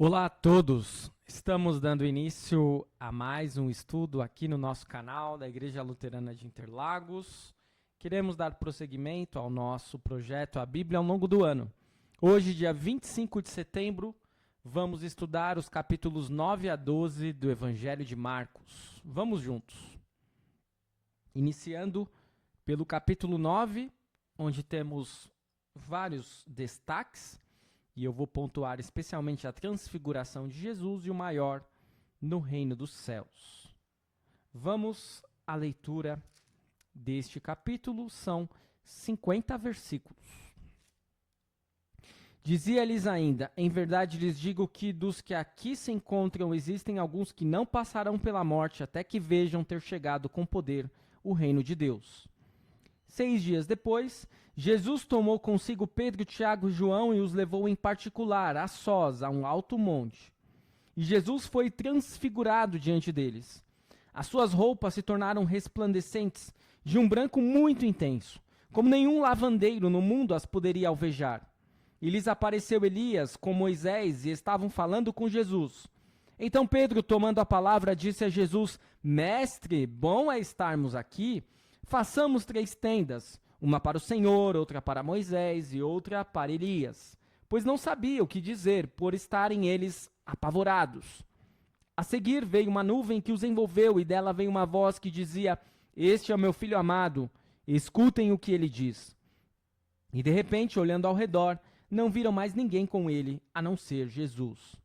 Olá a todos! Estamos dando início a mais um estudo aqui no nosso canal da Igreja Luterana de Interlagos. Queremos dar prosseguimento ao nosso projeto A Bíblia ao longo do ano. Hoje, dia 25 de setembro, vamos estudar os capítulos 9 a 12 do Evangelho de Marcos. Vamos juntos. Iniciando pelo capítulo 9, onde temos vários destaques. E eu vou pontuar especialmente a transfiguração de Jesus e o maior no reino dos céus. Vamos à leitura deste capítulo, são 50 versículos. Dizia-lhes ainda: em verdade lhes digo que dos que aqui se encontram existem alguns que não passarão pela morte até que vejam ter chegado com poder o reino de Deus. 6 dias depois, Jesus tomou consigo Pedro, Tiago e João e os levou em particular, a sós, a um alto monte. E Jesus foi transfigurado diante deles. As suas roupas se tornaram resplandecentes, de um branco muito intenso, como nenhum lavandeiro no mundo as poderia alvejar. E lhes apareceu Elias com Moisés e estavam falando com Jesus. Então Pedro, tomando a palavra, disse a Jesus: Mestre, bom é estarmos aqui. Façamos 3 tendas, uma para o Senhor, outra para Moisés e outra para Elias, pois não sabia o que dizer, por estarem eles apavorados. A seguir veio uma nuvem que os envolveu, e dela veio uma voz que dizia: Este é o meu filho amado, escutem o que ele diz. E de repente, olhando ao redor, não viram mais ninguém com ele, a não ser Jesus.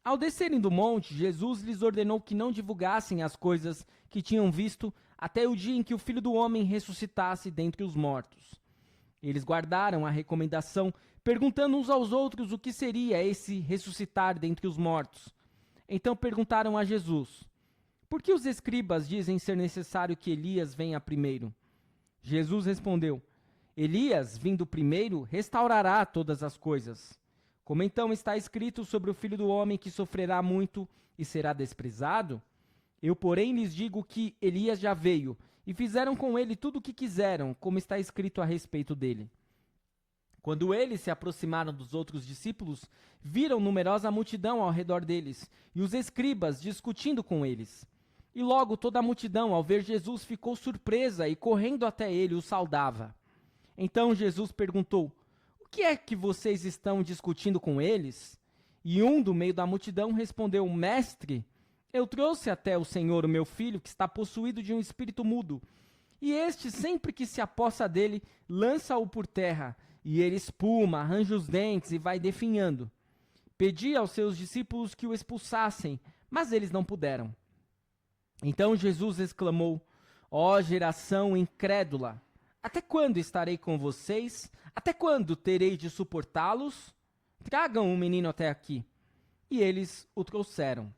Ao descerem do monte, Jesus lhes ordenou que não divulgassem as coisas que tinham visto até o dia em que o Filho do Homem ressuscitasse dentre os mortos. Eles guardaram a recomendação, perguntando uns aos outros o que seria esse ressuscitar dentre os mortos. Então perguntaram a Jesus: Por que os escribas dizem ser necessário que Elias venha primeiro? Jesus respondeu: Elias, vindo primeiro, restaurará todas as coisas. Como então está escrito sobre o Filho do Homem que sofrerá muito e será desprezado? Eu, porém, lhes digo que Elias já veio, e fizeram com ele tudo o que quiseram, como está escrito a respeito dele. Quando eles se aproximaram dos outros discípulos, viram numerosa multidão ao redor deles, e os escribas discutindo com eles. E logo toda a multidão, ao ver Jesus, ficou surpresa e, correndo até ele, o saudava. Então Jesus perguntou: O que é que vocês estão discutindo com eles? E um do meio da multidão respondeu: Mestre, eu trouxe até o Senhor o meu filho, que está possuído de um espírito mudo. E este, sempre que se apossa dele, lança-o por terra, e ele espuma, arranja os dentes e vai definhando. Pedi aos seus discípulos que o expulsassem, mas eles não puderam. Então Jesus exclamou: Ó geração incrédula! Até quando estarei com vocês? Até quando terei de suportá-los? Tragam o menino até aqui. E eles o trouxeram.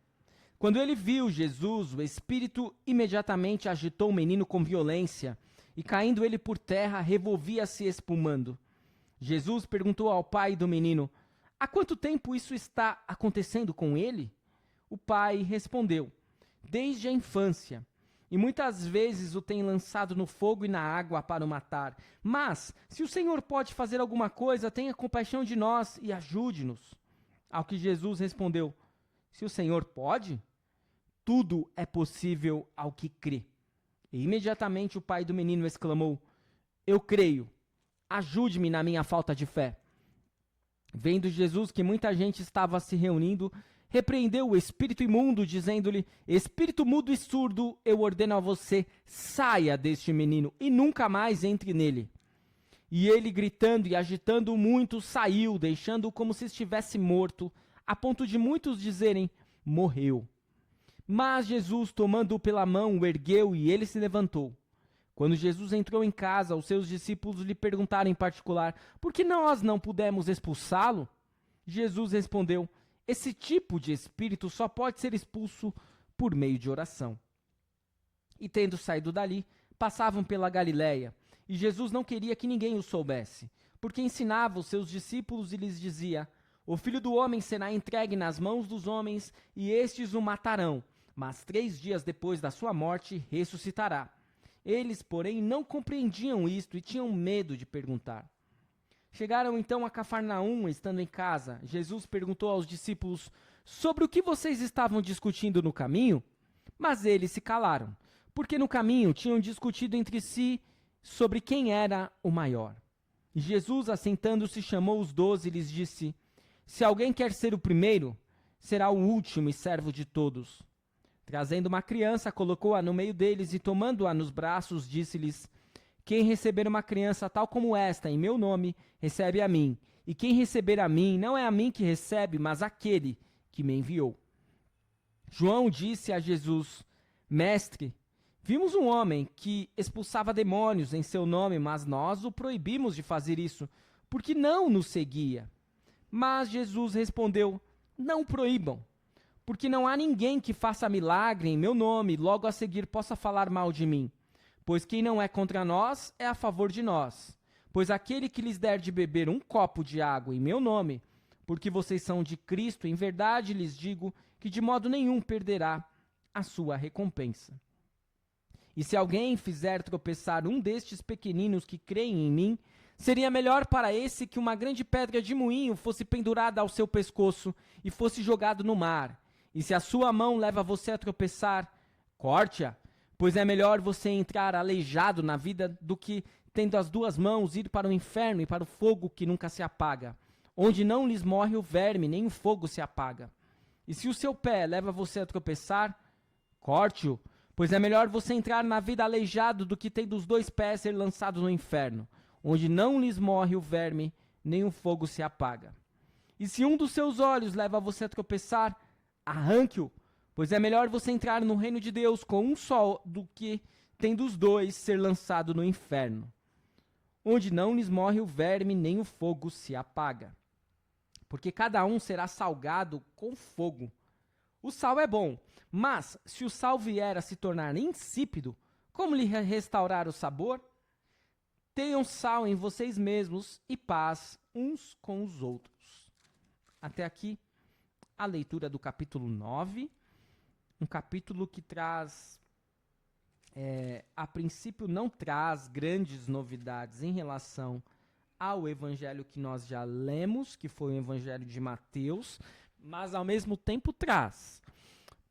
Quando ele viu Jesus, o espírito imediatamente agitou o menino com violência, e caindo ele por terra, revolvia-se espumando. Jesus perguntou ao pai do menino: Há quanto tempo isso está acontecendo com ele? O pai respondeu: Desde a infância. E muitas vezes o tem lançado no fogo e na água para o matar. Mas, se o Senhor pode fazer alguma coisa, tenha compaixão de nós e ajude-nos. Ao que Jesus respondeu: Se o Senhor pode, tudo é possível ao que crê. E imediatamente o pai do menino exclamou: Eu creio, ajude-me na minha falta de fé. Vendo Jesus que muita gente estava se reunindo, repreendeu o espírito imundo, dizendo-lhe: Espírito mudo e surdo, eu ordeno a você, saia deste menino e nunca mais entre nele. E ele, gritando e agitando muito, saiu, deixando-o como se estivesse morto, a ponto de muitos dizerem: morreu. Mas Jesus, tomando-o pela mão, o ergueu e ele se levantou. Quando Jesus entrou em casa, os seus discípulos lhe perguntaram em particular: Por que nós não pudemos expulsá-lo? Jesus respondeu: Esse tipo de espírito só pode ser expulso por meio de oração. E tendo saído dali, passavam pela Galiléia, e Jesus não queria que ninguém o soubesse, porque ensinava os seus discípulos e lhes dizia: O Filho do Homem será entregue nas mãos dos homens, e estes o matarão, mas 3 dias depois da sua morte ressuscitará. Eles, porém, não compreendiam isto e tinham medo de perguntar. Chegaram então a Cafarnaum, estando em casa. Jesus perguntou aos discípulos sobre o que vocês estavam discutindo no caminho, mas eles se calaram, porque no caminho tinham discutido entre si sobre quem era o maior. Jesus, assentando-se, chamou os 12 e lhes disse: Se alguém quer ser o primeiro, será o último e servo de todos. Trazendo uma criança, colocou-a no meio deles e, tomando-a nos braços, disse-lhes: Quem receber uma criança tal como esta, em meu nome, recebe a mim. E quem receber a mim, não é a mim que recebe, mas aquele que me enviou. João disse a Jesus: Mestre, vimos um homem que expulsava demônios em seu nome, mas nós o proibimos de fazer isso, porque não nos seguia. Mas Jesus respondeu: Não o proíbam, porque não há ninguém que faça milagre em meu nome e logo a seguir possa falar mal de mim. Pois quem não é contra nós é a favor de nós. Pois aquele que lhes der de beber um copo de água em meu nome, porque vocês são de Cristo, em verdade lhes digo que de modo nenhum perderá a sua recompensa. E se alguém fizer tropeçar um destes pequeninos que creem em mim, seria melhor para esse que uma grande pedra de moinho fosse pendurada ao seu pescoço e fosse jogado no mar. E se a sua mão leva você a tropeçar, corte-a, pois é melhor você entrar aleijado na vida do que, tendo as duas mãos, ir para o inferno e para o fogo que nunca se apaga, onde não lhes morre o verme, nem o fogo se apaga. E se o seu pé leva você a tropeçar, corte-o, pois é melhor você entrar na vida aleijado do que, tendo os 2 pés, ser lançado no inferno, onde não lhes morre o verme, nem o fogo se apaga. E se um dos seus olhos leva você a tropeçar, arranque-o, pois é melhor você entrar no reino de Deus com um só do que, tendo os 2, ser lançado no inferno, onde não lhes morre o verme, nem o fogo se apaga. Porque cada um será salgado com fogo. O sal é bom, mas se o sal vier a se tornar insípido, como lhe restaurar o sabor? Tenham sal em vocês mesmos e paz uns com os outros. Até aqui a leitura do capítulo 9, um capítulo que traz, a princípio não traz grandes novidades em relação ao evangelho que nós já lemos, que foi o evangelho de Mateus, mas ao mesmo tempo traz,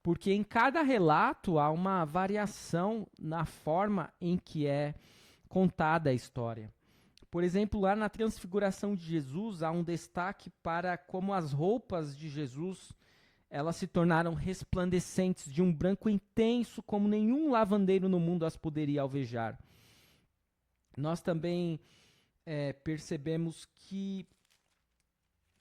porque em cada relato há uma variação na forma em que é contada a história. Por exemplo, lá na transfiguração de Jesus, há um destaque para como as roupas de Jesus elas se tornaram resplandecentes de um branco intenso, como nenhum lavandeiro no mundo as poderia alvejar. Nós também percebemos que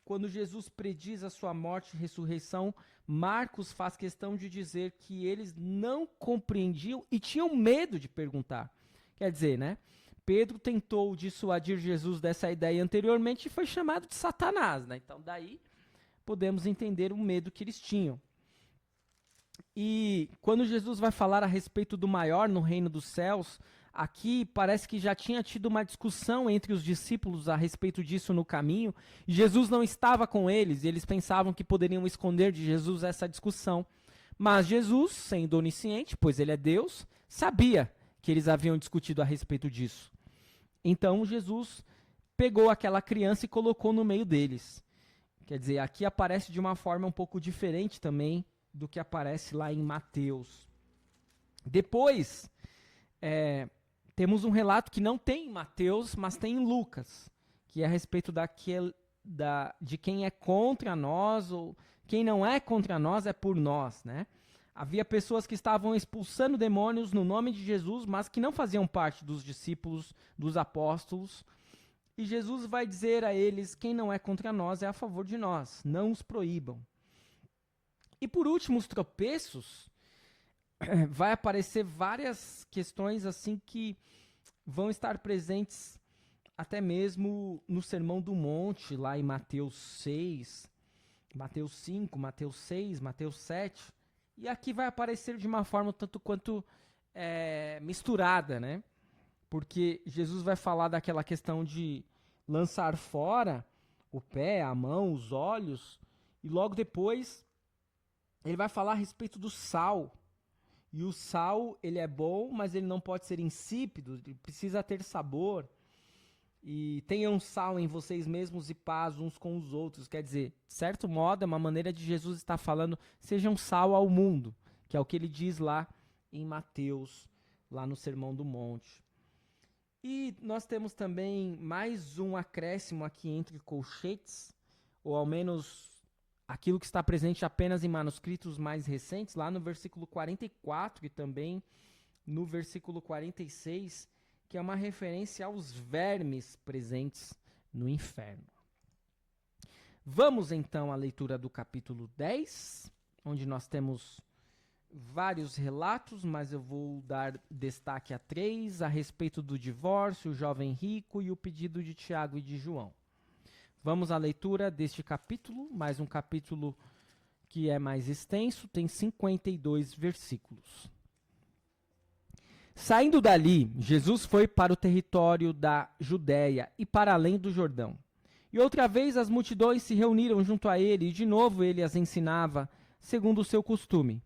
quando Jesus prediz a sua morte e ressurreição, Marcos faz questão de dizer que eles não compreendiam e tinham medo de perguntar. Quer dizer, né? Pedro tentou dissuadir Jesus dessa ideia anteriormente e foi chamado de Satanás, né? Então daí podemos entender o medo que eles tinham. E quando Jesus vai falar a respeito do maior no reino dos céus, aqui parece que já tinha tido uma discussão entre os discípulos a respeito disso no caminho, e Jesus não estava com eles, e eles pensavam que poderiam esconder de Jesus essa discussão. Mas Jesus, sendo onisciente, pois ele é Deus, sabia que eles haviam discutido a respeito disso. Então Jesus pegou aquela criança e colocou no meio deles. Quer dizer, aqui aparece de uma forma um pouco diferente também do que aparece lá em Mateus. Depois, temos um relato que não tem em Mateus, mas tem em Lucas, que é a respeito de quem é contra nós, ou quem não é contra nós é por nós, né? Havia pessoas que estavam expulsando demônios no nome de Jesus, mas que não faziam parte dos discípulos, dos apóstolos. E Jesus vai dizer a eles, quem não é contra nós é a favor de nós, não os proíbam. E por último, os tropeços, vai aparecer várias questões assim que vão estar presentes até mesmo no Sermão do Monte, lá em Mateus 6, Mateus 5, Mateus 6, Mateus 7. E aqui vai aparecer de uma forma tanto quanto misturada, né? Porque Jesus vai falar daquela questão de lançar fora o pé, a mão, os olhos, e logo depois ele vai falar a respeito do sal. E o sal, ele é bom, mas ele não pode ser insípido, ele precisa ter sabor. E tenham sal em vocês mesmos e paz uns com os outros. Quer dizer, de certo modo, é uma maneira de Jesus estar falando, sejam sal ao mundo, que é o que ele diz lá em Mateus, lá no Sermão do Monte. E nós temos também mais um acréscimo aqui entre colchetes, ou ao menos aquilo que está presente apenas em manuscritos mais recentes, lá no versículo 44 e também no versículo 46, que é uma referência aos vermes presentes no inferno. Vamos então à leitura do capítulo 10, onde nós temos vários relatos, mas eu vou dar destaque a 3, a respeito do divórcio, o jovem rico e o pedido de Tiago e de João. Vamos à leitura deste capítulo, mais um capítulo que é mais extenso, tem 52 versículos. Saindo dali, Jesus foi para o território da Judéia e para além do Jordão. E outra vez as multidões se reuniram junto a ele, e de novo ele as ensinava, segundo o seu costume.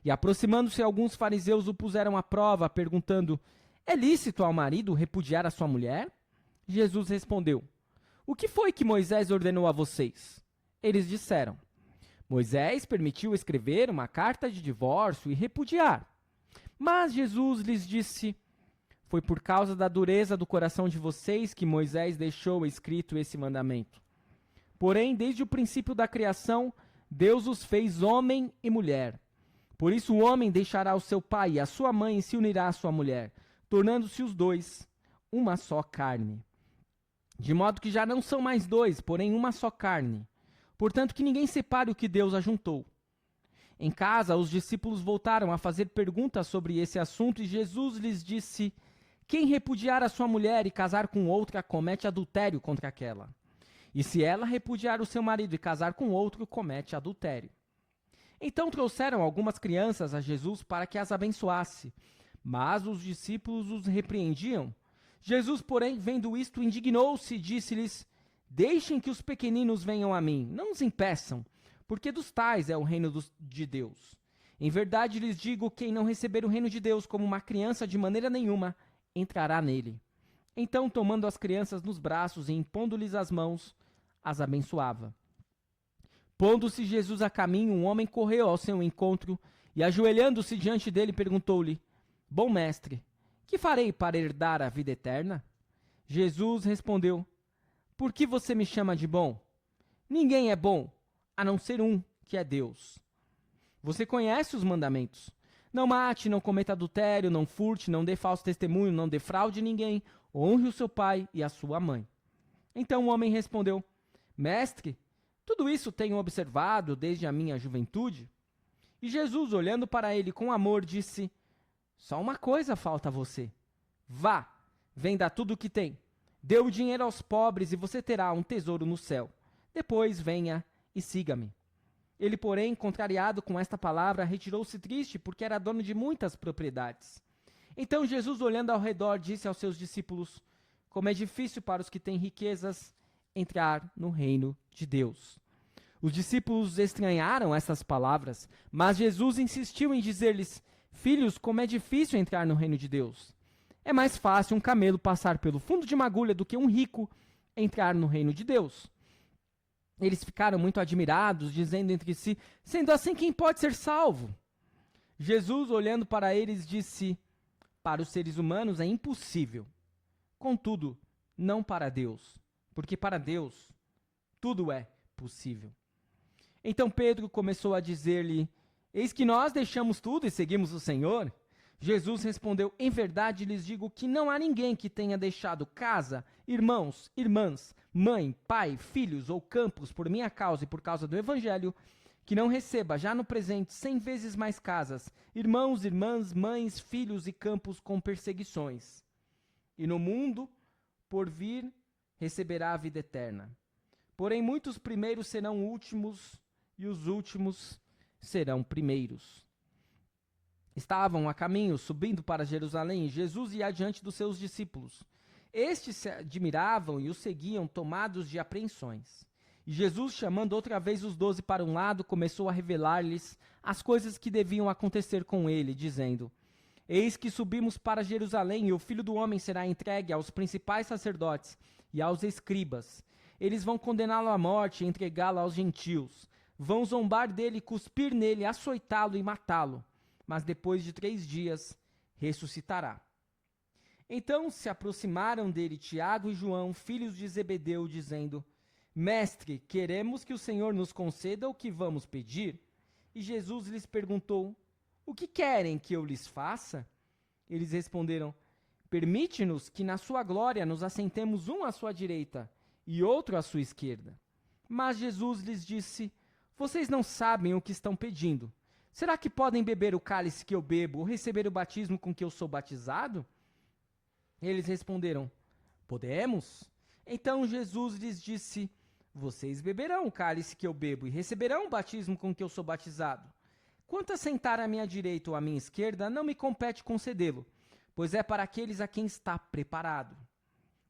E aproximando-se alguns fariseus o puseram à prova, perguntando: é lícito ao marido repudiar a sua mulher? Jesus respondeu: o que foi que Moisés ordenou a vocês? Eles disseram: Moisés permitiu escrever uma carta de divórcio e repudiar. Mas Jesus lhes disse: foi por causa da dureza do coração de vocês que Moisés deixou escrito esse mandamento. Porém, desde o princípio da criação, Deus os fez homem e mulher. Por isso o homem deixará o seu pai e a sua mãe e se unirá à sua mulher, tornando-se os dois uma só carne. De modo que já não são mais dois, porém uma só carne. Portanto, que ninguém separe o que Deus ajuntou. Em casa, os discípulos voltaram a fazer perguntas sobre esse assunto e Jesus lhes disse: quem repudiar a sua mulher e casar com outra comete adultério contra aquela. E se ela repudiar o seu marido e casar com outro, comete adultério. Então trouxeram algumas crianças a Jesus para que as abençoasse, mas os discípulos os repreendiam. Jesus, porém, vendo isto, indignou-se e disse-lhes: deixem que os pequeninos venham a mim, não os impeçam, porque dos tais é o reino de Deus. Em verdade lhes digo, quem não receber o reino de Deus como uma criança, de maneira nenhuma entrará nele. Então, tomando as crianças nos braços e impondo-lhes as mãos, as abençoava. Pondo-se Jesus a caminho, um homem correu ao seu encontro e, ajoelhando-se diante dele, perguntou-lhe: bom mestre, que farei para herdar a vida eterna? Jesus respondeu: por que você me chama de bom? Ninguém é bom, a não ser um, que é Deus. Você conhece os mandamentos: não mate, não cometa adultério, não furte, não dê falso testemunho, não defraude ninguém, honre o seu pai e a sua mãe. Então o homem respondeu: mestre, tudo isso tenho observado desde a minha juventude. E Jesus, olhando para ele com amor, disse: só uma coisa falta a você. Vá, venda tudo o que tem, dê o dinheiro aos pobres e você terá um tesouro no céu. Depois venha e siga-me. Ele, porém, contrariado com esta palavra, retirou-se triste, porque era dono de muitas propriedades. Então Jesus, olhando ao redor, disse aos seus discípulos: como é difícil para os que têm riquezas entrar no reino de Deus. Os discípulos estranharam essas palavras, mas Jesus insistiu em dizer-lhes: filhos, como é difícil entrar no reino de Deus. É mais fácil um camelo passar pelo fundo de uma agulha do que um rico entrar no reino de Deus. Eles ficaram muito admirados, dizendo entre si: sendo assim, quem pode ser salvo? Jesus, olhando para eles, disse: para os seres humanos é impossível. Contudo, não para Deus, porque para Deus tudo é possível. Então Pedro começou a dizer-lhe: eis que nós deixamos tudo e seguimos o Senhor. Jesus respondeu: em verdade lhes digo que não há ninguém que tenha deixado casa, irmãos, irmãs, mãe, pai, filhos ou campos por minha causa e por causa do Evangelho, que não receba já no presente 100 vezes mais casas, irmãos, irmãs, mães, filhos e campos com perseguições. E no mundo por vir receberá a vida eterna. Porém muitos primeiros serão últimos e os últimos serão primeiros. Estavam a caminho, subindo para Jerusalém, e Jesus ia adiante dos seus discípulos. Estes se admiravam e o seguiam, tomados de apreensões. E Jesus, chamando outra vez os 12 para um lado, começou a revelar-lhes as coisas que deviam acontecer com ele, dizendo: Eis que subimos para Jerusalém, e o Filho do Homem será entregue aos principais sacerdotes e aos escribas. Eles vão condená-lo à morte e entregá-lo aos gentios. Vão zombar dele, cuspir nele, açoitá-lo e matá-lo. Mas depois de 3 dias ressuscitará. Então se aproximaram dele Tiago e João, filhos de Zebedeu, dizendo: Mestre, queremos que o Senhor nos conceda o que vamos pedir. E Jesus lhes perguntou: O que querem que eu lhes faça? Eles responderam: Permite-nos que na sua glória nos assentemos um à sua direita e outro à sua esquerda. Mas Jesus lhes disse: Vocês não sabem o que estão pedindo. Será que podem beber o cálice que eu bebo ou receber o batismo com que eu sou batizado? Eles responderam: Podemos. Então Jesus lhes disse: Vocês beberão o cálice que eu bebo e receberão o batismo com que eu sou batizado. Quanto a sentar à minha direita ou à minha esquerda, não me compete concedê-lo, pois é para aqueles a quem está preparado.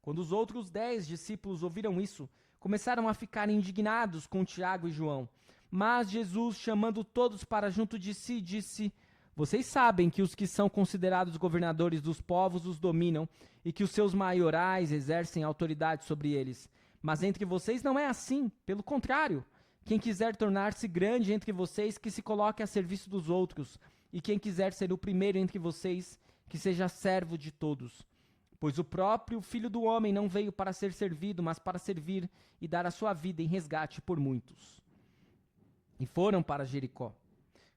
Quando os outros 10 discípulos ouviram isso, começaram a ficar indignados com Tiago e João. Mas Jesus, chamando todos para junto de si, disse: Vocês sabem que os que são considerados governadores dos povos os dominam e que os seus maiorais exercem autoridade sobre eles. Mas entre vocês não é assim, pelo contrário. Quem quiser tornar-se grande entre vocês, que se coloque a serviço dos outros, e quem quiser ser o primeiro entre vocês, que seja servo de todos. Pois o próprio Filho do Homem não veio para ser servido, mas para servir e dar a sua vida em resgate por muitos. E foram para Jericó.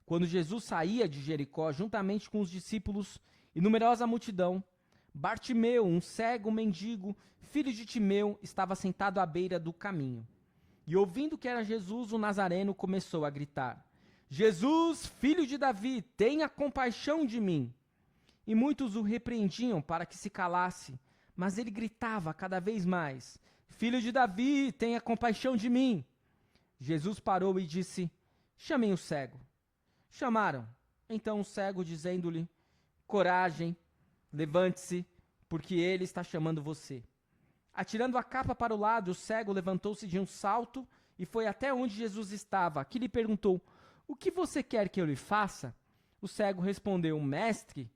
Quando Jesus saía de Jericó, juntamente com os discípulos e numerosa multidão, Bartimeu, um cego mendigo, filho de Timeu, estava sentado à beira do caminho. E ouvindo que era Jesus, o Nazareno começou a gritar: Jesus, filho de Davi, tenha compaixão de mim. E muitos o repreendiam para que se calasse, mas ele gritava cada vez mais: Filho de Davi, tenha compaixão de mim. Jesus parou e disse: Chamem o cego. Chamaram. Então o cego, dizendo-lhe: Coragem, levante-se, porque ele está chamando você. Atirando a capa para o lado, o cego levantou-se de um salto e foi até onde Jesus estava, que lhe perguntou: O que você quer que eu lhe faça? O cego respondeu: Mestre,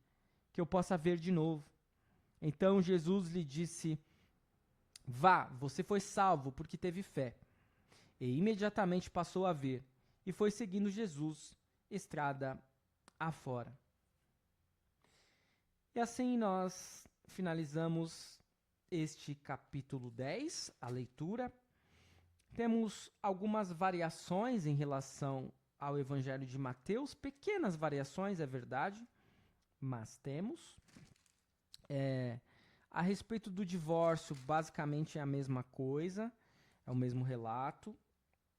que eu possa ver de novo. Então Jesus lhe disse: Vá, você foi salvo porque teve fé. E imediatamente passou a ver, e foi seguindo Jesus, estrada afora. E assim nós finalizamos este capítulo 10, a leitura. Temos algumas variações em relação ao Evangelho de Mateus, pequenas variações, é verdade, mas temos. A respeito do divórcio, basicamente é a mesma coisa, é o mesmo relato,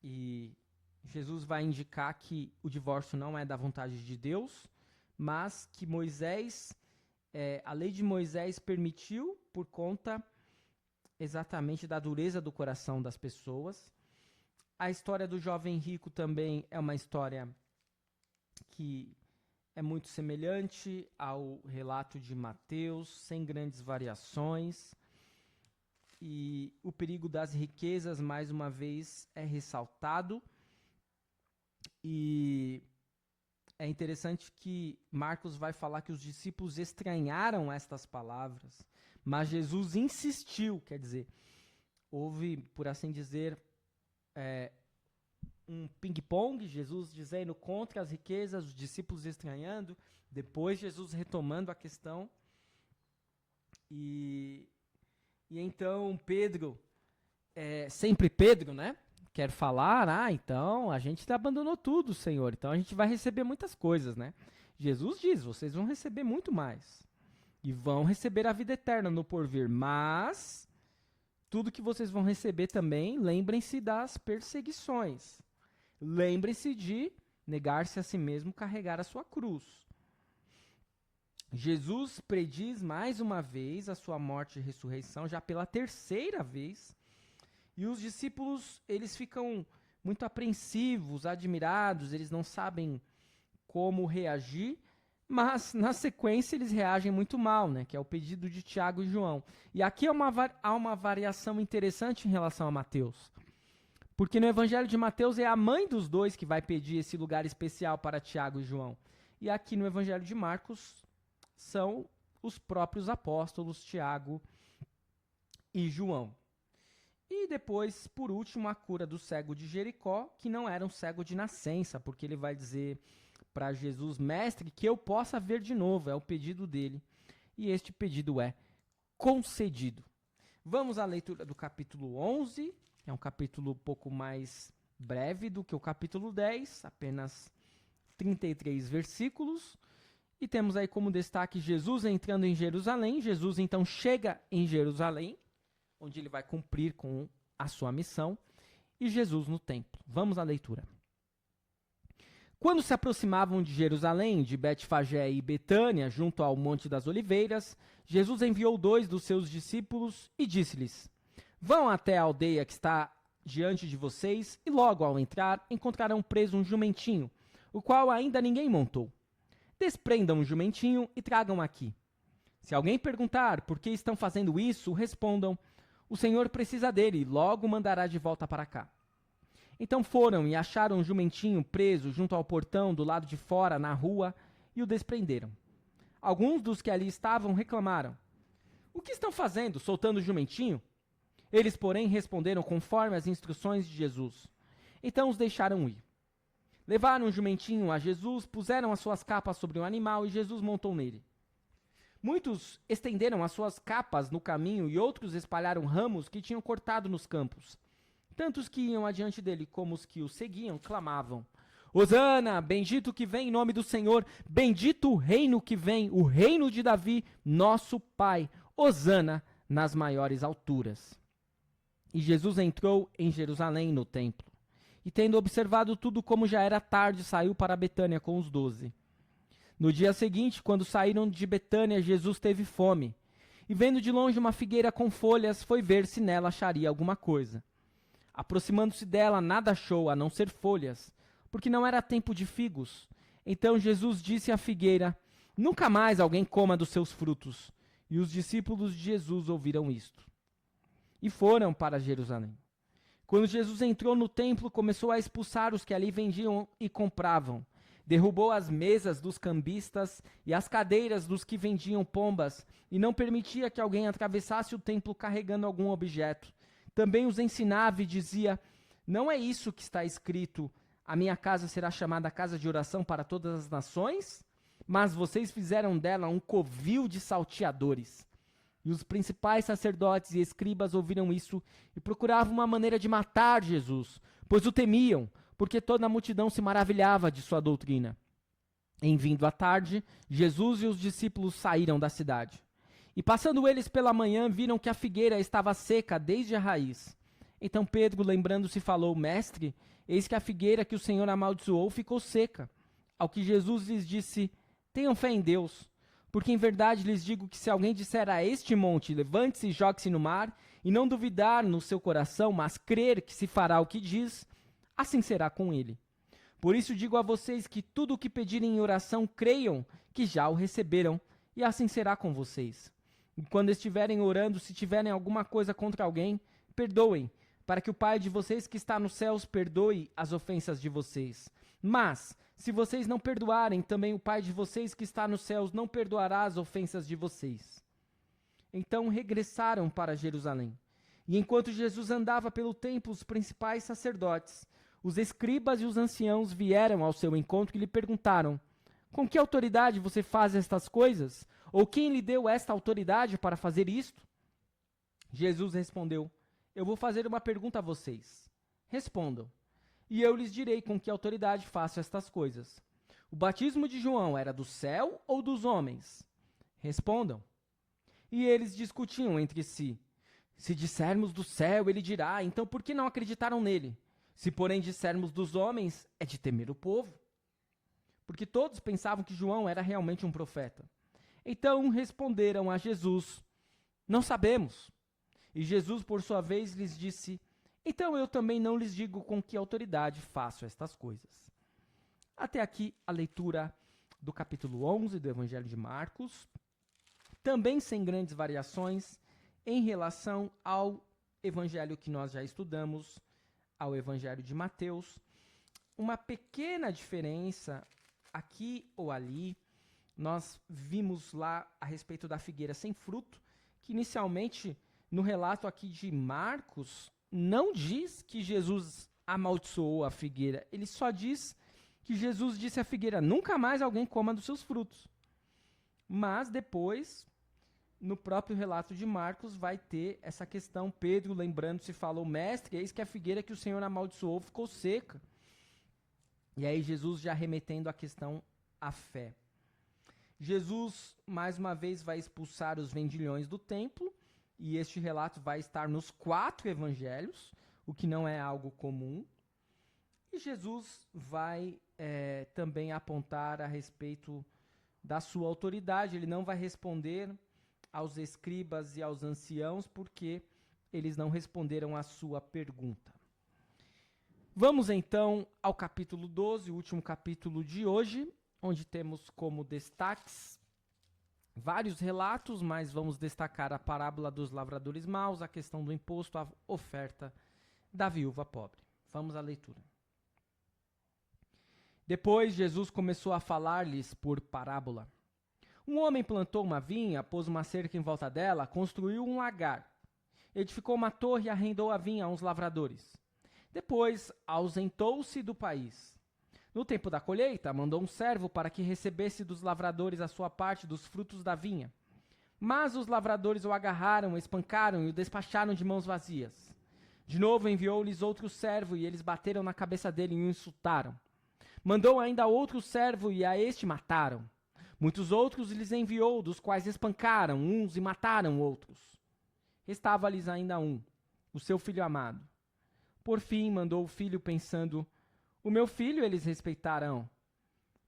e Jesus vai indicar que o divórcio não é da vontade de Deus, mas que a lei de Moisés permitiu por conta exatamente da dureza do coração das pessoas. A história do jovem rico também é uma história que é muito semelhante ao relato de Mateus, sem grandes variações. E o perigo das riquezas, mais uma vez, é ressaltado. E é interessante que Marcos vai falar que os discípulos estranharam estas palavras, mas Jesus insistiu, quer dizer, houve, por assim dizer, um ping-pong, Jesus dizendo contra as riquezas, os discípulos estranhando, depois Jesus retomando a questão, e então Pedro, sempre Pedro, né? Quer falar, então a gente abandonou tudo, Senhor, então a gente vai receber muitas coisas, né? Jesus diz, vocês vão receber muito mais, e vão receber a vida eterna no porvir, mas tudo que vocês vão receber também, lembrem-se das perseguições, lembrem-se de negar-se a si mesmo, carregar a sua cruz. Jesus prediz mais uma vez a sua morte e ressurreição, já pela 3ª vez, e os discípulos, eles ficam muito apreensivos, admirados, eles não sabem como reagir, mas na sequência eles reagem muito mal, né? Que é o pedido de Tiago e João. E aqui há uma variação interessante em relação a Mateus, porque no Evangelho de Mateus é a mãe dos dois que vai pedir esse lugar especial para Tiago e João. E aqui no Evangelho de Marcos são os próprios apóstolos Tiago e João. E depois, por último, a cura do cego de Jericó, que não era um cego de nascença, porque ele vai dizer para Jesus: mestre, que eu possa ver de novo, é o pedido dele. E este pedido é concedido. Vamos à leitura do capítulo 11, é um capítulo um pouco mais breve do que o capítulo 10, apenas 33 versículos. E temos aí como destaque Jesus entrando em Jerusalém. Jesus então chega em Jerusalém, onde ele vai cumprir com a sua missão, e Jesus no templo. Vamos à leitura. Quando se aproximavam de Jerusalém, de Betfagé e Betânia, junto ao Monte das Oliveiras, Jesus enviou 2 dos seus discípulos e disse-lhes: vão até a aldeia que está diante de vocês, e logo ao entrar encontrarão preso um jumentinho, o qual ainda ninguém montou. Desprendam o jumentinho e tragam aqui. Se alguém perguntar por que estão fazendo isso, respondam: o Senhor precisa dele e logo mandará de volta para cá. Então foram e acharam o jumentinho preso junto ao portão do lado de fora, na rua, e o desprenderam. Alguns dos que ali estavam reclamaram: o que estão fazendo, soltando o jumentinho? Eles, porém, responderam conforme as instruções de Jesus. Então os deixaram ir. Levaram o jumentinho a Jesus, puseram as suas capas sobre o animal e Jesus montou nele. Muitos estenderam as suas capas no caminho e outros espalharam ramos que tinham cortado nos campos. Tanto os que iam adiante dele como os que o seguiam clamavam: Hosana, bendito que vem em nome do Senhor, bendito o reino que vem, o reino de Davi, nosso Pai. Hosana nas maiores alturas. E Jesus entrou em Jerusalém no templo. E tendo observado tudo como já era tarde, saiu para Betânia com os 12. No dia seguinte, quando saíram de Betânia, Jesus teve fome. E vendo de longe uma figueira com folhas, foi ver se nela acharia alguma coisa. Aproximando-se dela, nada achou, a não ser folhas, porque não era tempo de figos. Então Jesus disse à figueira: nunca mais alguém coma dos seus frutos. E os discípulos de Jesus ouviram isto. E foram para Jerusalém. Quando Jesus entrou no templo, começou a expulsar os que ali vendiam e compravam. Derrubou as mesas dos cambistas e as cadeiras dos que vendiam pombas, e não permitia que alguém atravessasse o templo carregando algum objeto. Também os ensinava e dizia: não é isso que está escrito: a minha casa será chamada casa de oração para todas as nações? Mas vocês fizeram dela um covil de salteadores. E os principais sacerdotes e escribas ouviram isso e procuravam uma maneira de matar Jesus, pois o temiam, porque toda a multidão se maravilhava de sua doutrina. Em vindo a tarde, Jesus e os discípulos saíram da cidade. E passando eles pela manhã, viram que a figueira estava seca desde a raiz. Então Pedro, lembrando-se, falou: Mestre, eis que a figueira que o Senhor amaldiçoou ficou seca. Ao que Jesus lhes disse: tenham fé em Deus, porque em verdade lhes digo que se alguém disser a este monte: levante-se e jogue-se no mar, e não duvidar no seu coração, mas crer que se fará o que diz, assim será com ele. Por isso digo a vocês que tudo o que pedirem em oração, creiam que já o receberam, e assim será com vocês. E quando estiverem orando, se tiverem alguma coisa contra alguém, perdoem, para que o Pai de vocês que está nos céus perdoe as ofensas de vocês. Mas, se vocês não perdoarem, também o Pai de vocês que está nos céus não perdoará as ofensas de vocês. Então regressaram para Jerusalém. E enquanto Jesus andava pelo templo, os principais sacerdotes, os escribas e os anciãos vieram ao seu encontro e lhe perguntaram: com que autoridade você faz estas coisas? Ou quem lhe deu esta autoridade para fazer isto? Jesus respondeu: eu vou fazer uma pergunta a vocês. Respondam, e eu lhes direi com que autoridade faço estas coisas. O batismo de João era do céu ou dos homens? Respondam. E eles discutiam entre si. Se dissermos do céu, ele dirá: então por que não acreditaram nele? Se, porém, dissermos dos homens, é de temer o povo. Porque todos pensavam que João era realmente um profeta. Então responderam a Jesus: não sabemos. E Jesus, por sua vez, lhes disse: então eu também não lhes digo com que autoridade faço estas coisas. Até aqui a leitura do capítulo 11 do Evangelho de Marcos, também sem grandes variações em relação ao Evangelho que nós já estudamos, ao Evangelho de Mateus. Uma pequena diferença aqui ou ali, Nós vimos lá a respeito da figueira sem fruto, que inicialmente, no relato aqui de Marcos, não diz que Jesus amaldiçoou a figueira. Ele só diz que Jesus disse à figueira: nunca mais alguém coma dos seus frutos. Mas depois, no próprio relato de Marcos, vai ter essa questão. Pedro, lembrando-se, falou: mestre, eis que a figueira que o Senhor amaldiçoou ficou seca. E aí Jesus já remetendo a questão à fé. Jesus, mais uma vez, vai expulsar os vendilhões do templo, e este relato vai estar nos 4 evangelhos, o que não é algo comum. E Jesus vai também apontar a respeito da sua autoridade. Ele não vai responder aos escribas e aos anciãos, porque eles não responderam à sua pergunta. Vamos então ao capítulo 12, o último capítulo de hoje, onde temos como destaques vários relatos, mas vamos destacar a parábola dos lavradores maus, a questão do imposto, a oferta da viúva pobre. Vamos à leitura. Depois Jesus começou a falar-lhes por parábola. Um homem plantou uma vinha, pôs uma cerca em volta dela, construiu um lagar, edificou uma torre e arrendou a vinha a uns lavradores. Depois ausentou-se do país. No tempo da colheita, mandou um servo para que recebesse dos lavradores a sua parte dos frutos da vinha. Mas os lavradores o agarraram, o espancaram e o despacharam de mãos vazias. De novo enviou-lhes outro servo, e eles bateram na cabeça dele e o insultaram. Mandou ainda outro servo, e a este mataram. Muitos outros lhes enviou, dos quais espancaram uns e mataram outros. Restava-lhes ainda um, o seu filho amado. Por fim, mandou o filho, pensando: o meu filho eles respeitarão.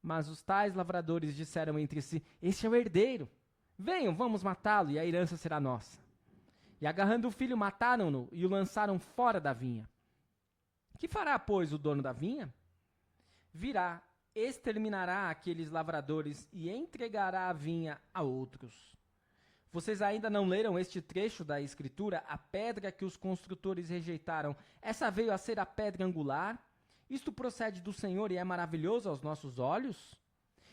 Mas os tais lavradores disseram entre si: este é o herdeiro. Venham, vamos matá-lo, e a herança será nossa. E agarrando o filho, mataram-no e o lançaram fora da vinha. Que fará, pois, o dono da vinha? Virá, exterminará aqueles lavradores e entregará a vinha a outros. Vocês ainda não leram este trecho da Escritura? A pedra que os construtores rejeitaram, essa veio a ser a pedra angular? Isto procede do Senhor e é maravilhoso aos nossos olhos?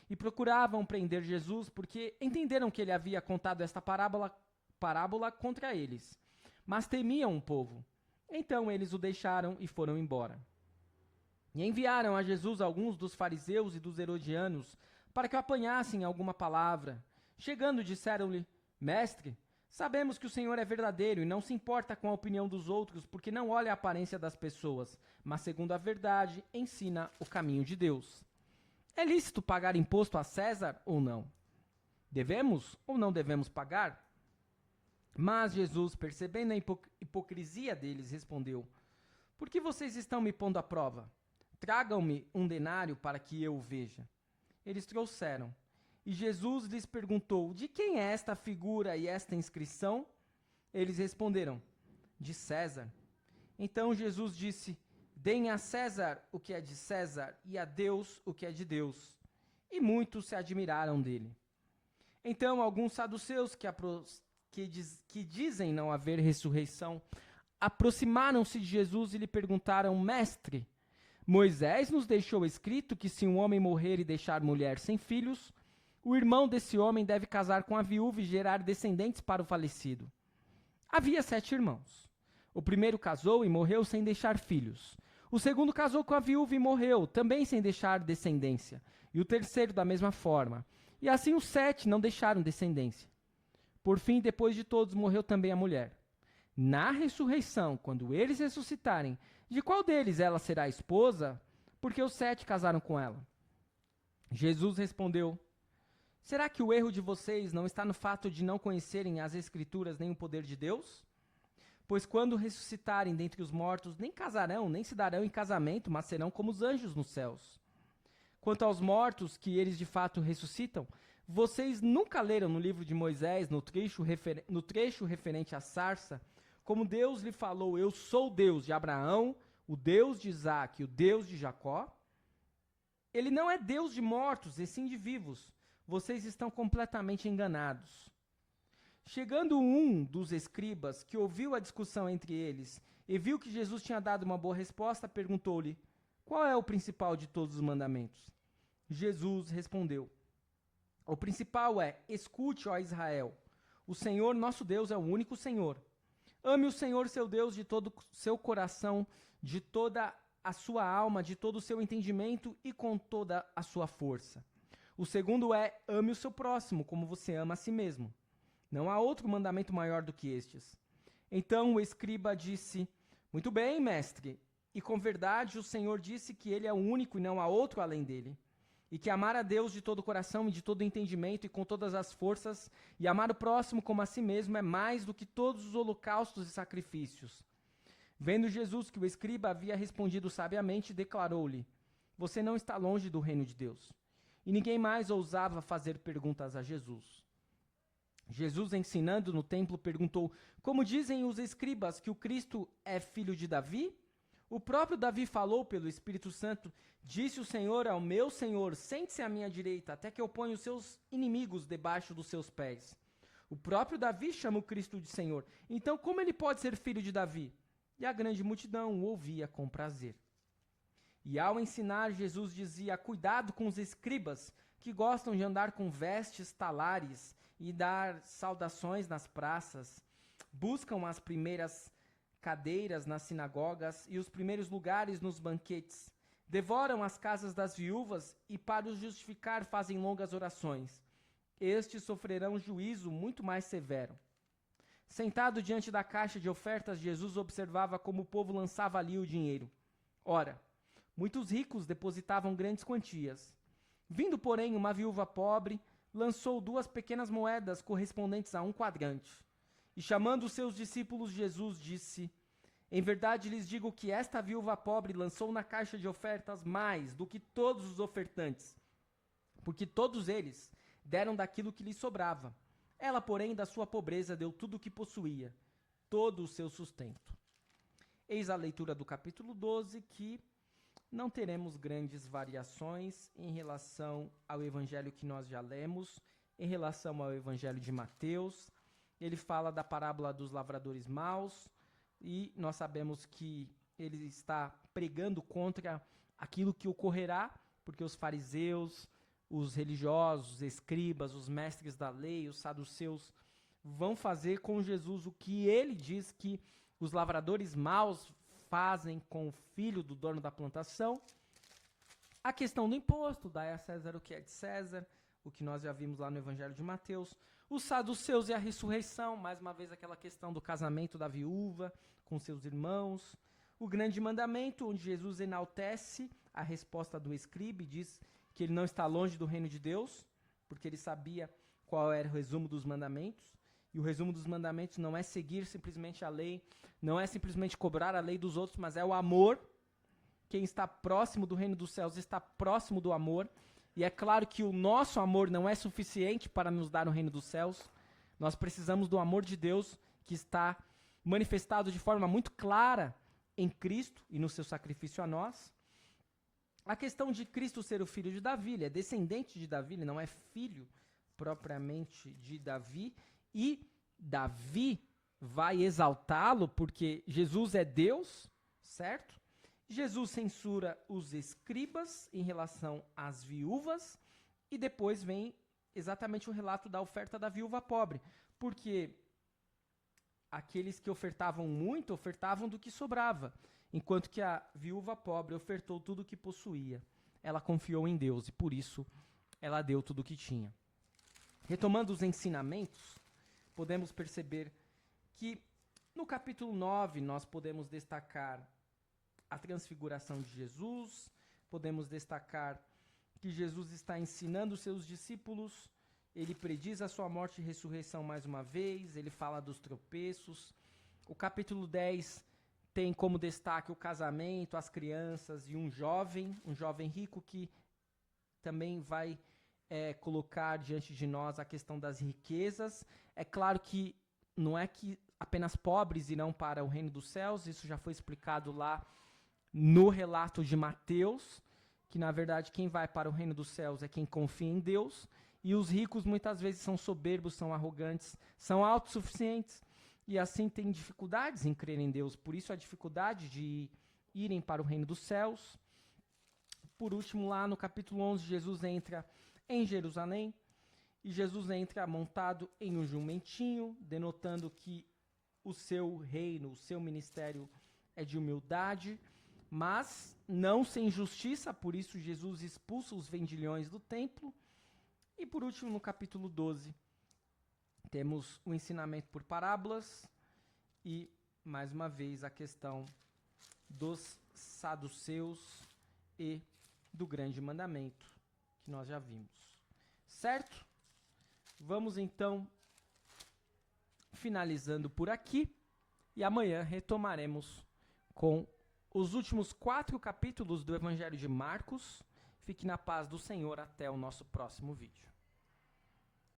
E procuravam prender Jesus, porque entenderam que ele havia contado esta parábola contra eles. Mas temiam o povo. Então eles o deixaram e foram embora. E enviaram a Jesus alguns dos fariseus e dos herodianos, para que o apanhassem alguma palavra. Chegando, disseram-lhe: mestre, sabemos que o Senhor é verdadeiro e não se importa com a opinião dos outros, porque não olha a aparência das pessoas, mas, segundo a verdade, ensina o caminho de Deus. É lícito pagar imposto a César ou não? Devemos ou não devemos pagar? Mas Jesus, percebendo a hipocrisia deles, respondeu: por que vocês estão me pondo à prova? Tragam-me um denário para que eu o veja. Eles trouxeram. E Jesus lhes perguntou: de quem é esta figura e esta inscrição? Eles responderam: de César. Então Jesus disse: deem a César o que é de César e a Deus o que é de Deus. E muitos se admiraram dele. Então alguns saduceus que dizem não haver ressurreição aproximaram-se de Jesus e lhe perguntaram: mestre, Moisés nos deixou escrito que se um homem morrer e deixar mulher sem filhos, o irmão desse homem deve casar com a viúva e gerar descendentes para o falecido. Havia 7 irmãos. O primeiro casou e morreu sem deixar filhos. O segundo casou com a viúva e morreu, também sem deixar descendência. E o terceiro da mesma forma. E assim os 7 não deixaram descendência. Por fim, depois de todos, morreu também a mulher. Na ressurreição, quando eles ressuscitarem, de qual deles ela será esposa? Porque os 7 casaram com ela. Jesus respondeu: será que o erro de vocês não está no fato de não conhecerem as Escrituras nem o poder de Deus? Pois quando ressuscitarem dentre os mortos, nem casarão, nem se darão em casamento, mas serão como os anjos nos céus. Quanto aos mortos, que eles de fato ressuscitam, vocês nunca leram no livro de Moisés, no trecho referente à sarça, como Deus lhe falou: eu sou o Deus de Abraão, o Deus de Isaque, o Deus de Jacó? Ele não é Deus de mortos, e sim de vivos. Vocês estão completamente enganados. Chegando um dos escribas, que ouviu a discussão entre eles, e viu que Jesus tinha dado uma boa resposta, perguntou-lhe: qual é o principal de todos os mandamentos? Jesus respondeu: O principal é: escute, ó Israel, o Senhor nosso Deus é o único Senhor. Ame o Senhor seu Deus de todo o seu coração, de toda a sua alma, de todo o seu entendimento e com toda a sua força. O segundo é: ame o seu próximo como você ama a si mesmo. Não há outro mandamento maior do que estes. Então o escriba disse: muito bem, mestre. E com verdade o Senhor disse que ele é o único e não há outro além dele. E que amar a Deus de todo o coração e de todo o entendimento e com todas as forças, e amar o próximo como a si mesmo é mais do que todos os holocaustos e sacrifícios. Vendo Jesus que o escriba havia respondido sabiamente, declarou-lhe: você não está longe do reino de Deus. E ninguém mais ousava fazer perguntas a Jesus. Jesus, ensinando no templo, perguntou: como dizem os escribas que o Cristo é filho de Davi? O próprio Davi falou pelo Espírito Santo: disse o Senhor ao meu Senhor, sente-se à minha direita, até que eu ponha os seus inimigos debaixo dos seus pés. O próprio Davi chama o Cristo de Senhor. Então, como ele pode ser filho de Davi? E a grande multidão o ouvia com prazer. E ao ensinar, Jesus dizia: cuidado com os escribas, que gostam de andar com vestes talares e dar saudações nas praças. Buscam as primeiras cadeiras nas sinagogas e os primeiros lugares nos banquetes. Devoram as casas das viúvas e, para os justificar, fazem longas orações. Estes sofrerão juízo muito mais severo. Sentado diante da caixa de ofertas, Jesus observava como o povo lançava ali o dinheiro. Ora, muitos ricos depositavam grandes quantias. Vindo, porém, uma viúva pobre, lançou 2 pequenas moedas correspondentes a 1 quadrante. E chamando os seus discípulos, Jesus disse: em verdade lhes digo que esta viúva pobre lançou na caixa de ofertas mais do que todos os ofertantes, porque todos eles deram daquilo que lhes sobrava. Ela, porém, da sua pobreza deu tudo o que possuía, todo o seu sustento. Eis a leitura do capítulo 12, que não teremos grandes variações em relação ao evangelho que nós já lemos, em relação ao evangelho de Mateus. Ele fala da parábola dos lavradores maus, e nós sabemos que ele está pregando contra aquilo que ocorrerá, porque os fariseus, os religiosos, os escribas, os mestres da lei, os saduceus, vão fazer com Jesus o que ele diz que os lavradores maus fazem com o filho do dono da plantação. A questão do imposto, dai a César o que é de César, o que nós já vimos lá no Evangelho de Mateus. Os saduceus e a ressurreição, mais uma vez aquela questão do casamento da viúva com seus irmãos. O grande mandamento, onde Jesus enaltece a resposta do escriba e diz que ele não está longe do reino de Deus, porque ele sabia qual era o resumo dos mandamentos. E o resumo dos mandamentos não é seguir simplesmente a lei, não é simplesmente cobrar a lei dos outros, mas é o amor. Quem está próximo do reino dos céus está próximo do amor. E é claro que o nosso amor não é suficiente para nos dar o reino dos céus. Nós precisamos do amor de Deus, que está manifestado de forma muito clara em Cristo e no seu sacrifício a nós. A questão de Cristo ser o filho de Davi, ele é descendente de Davi, ele não é filho propriamente de Davi. E Davi vai exaltá-lo porque Jesus é Deus, certo? Jesus censura os escribas em relação às viúvas e depois vem exatamente o relato da oferta da viúva pobre, porque aqueles que ofertavam muito ofertavam do que sobrava, enquanto que a viúva pobre ofertou tudo o que possuía. Ela confiou em Deus e por isso ela deu tudo o que tinha. Retomando os ensinamentos, podemos perceber que no capítulo 9 nós podemos destacar a transfiguração de Jesus, podemos destacar que Jesus está ensinando os seus discípulos, ele prediz a sua morte e ressurreição mais uma vez, ele fala dos tropeços. O capítulo 10 tem como destaque o casamento, as crianças e um jovem rico que também vai colocar diante de nós a questão das riquezas. É claro que não é que apenas pobres irão para o reino dos céus, isso já foi explicado lá no relato de Mateus, que na verdade quem vai para o reino dos céus é quem confia em Deus, e os ricos muitas vezes são soberbos, são arrogantes, são autossuficientes, e assim têm dificuldades em crer em Deus, por isso a dificuldade de irem para o reino dos céus. Por último, lá no capítulo 11, Jesus entra em Jerusalém, E Jesus entra montado em um jumentinho, denotando que o seu reino, o seu ministério é de humildade, mas não sem justiça, por isso Jesus expulsa os vendilhões do templo. E por último, no capítulo 12, temos o ensinamento por parábolas e, mais uma vez, a questão dos saduceus e do grande mandamento, que nós já vimos. Certo? Vamos então finalizando por aqui e amanhã retomaremos com os últimos 4 capítulos do Evangelho de Marcos. Fique na paz do Senhor até o nosso próximo vídeo.